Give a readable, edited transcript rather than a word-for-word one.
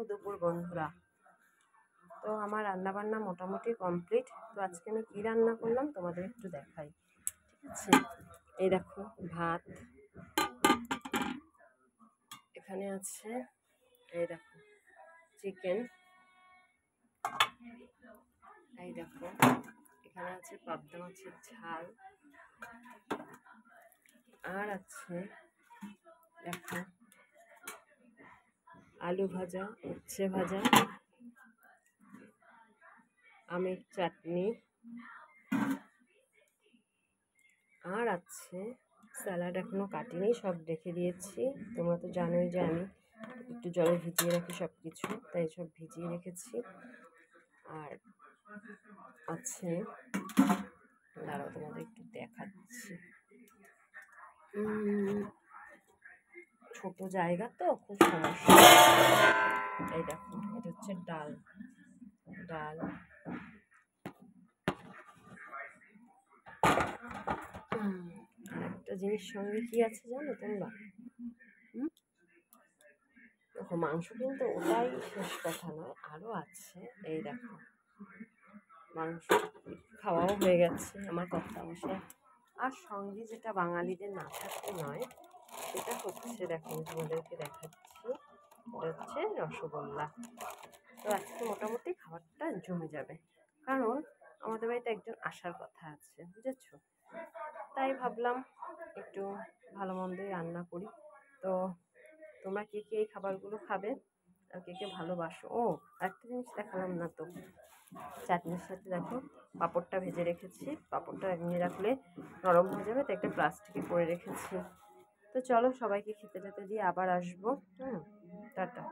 দুপুর বন্ধুরা। তো আমার রান্নাবান্না মোটামুটি কমপ্লিট। তো আজকে আমি কী রান্না করলাম তোমাদের একটু দেখাই, ঠিক আছে? এই দেখো ভাত, এখানে আছে এই দেখো চিকেন, এই দেখো এখানে আছে পাবদা মাছের ঝাল, আর আছে দেখো আলু ভাজা, উচ্ছে ভাজা, আমের চাটনি, আর আছে স্যালাড। এখনো কাটিনি, সব রেখে দিয়েছি। তোমরা তো জানোই যে আমি একটু জলে ভিজিয়ে রাখি সব কিছু, তাই সব ভিজিয়ে রেখেছি। আর আছে, দাঁড়াও তোমাদের একটু দেখাচ্ছি, ছোট জায়গা তো খুব সমস্যা। এই দেখো এটা হচ্ছে ডাল, আর একটা জিনিস সঙ্গে কি আছে জানো তোমরা? দেখো মাংস কিন্তু ওটাই শেষ কথা নয়, আরও আছে। এই দেখো মাংস খাওয়াও হয়ে গেছে আমার কর্তা মশাই। আর সঙ্গে যেটা বাঙালিদের না থাকতে নয়, সেটা হচ্ছে দেখো তোমাদেরকে দেখাচ্ছি, এটা হচ্ছে রসগোল্লা। তো আজকে মোটামুটি খাবারটা জমে যাবে, কারণ আমাদের বাড়িতে একজন আসার কথা আছে, বুঝেছো? তাই ভাবলাম একটু ভালো মন্দই রান্না করি। তো তোমরা কে কে এই খাবারগুলো খাবে আর কে কে ভালোবাসো? ও একটা জিনিস দেখালাম না তো, চাটনির সাথে দেখো পাঁপড়টা ভেজে রেখেছি। পাঁপড়টা এমনি রাখলে নরম হয়ে যাবে, তো একটা প্লাস্টিকে করে রেখেছি। তো চলো সবাইকে খেতে টেতে দিয়ে আবার আসবো। টাটা।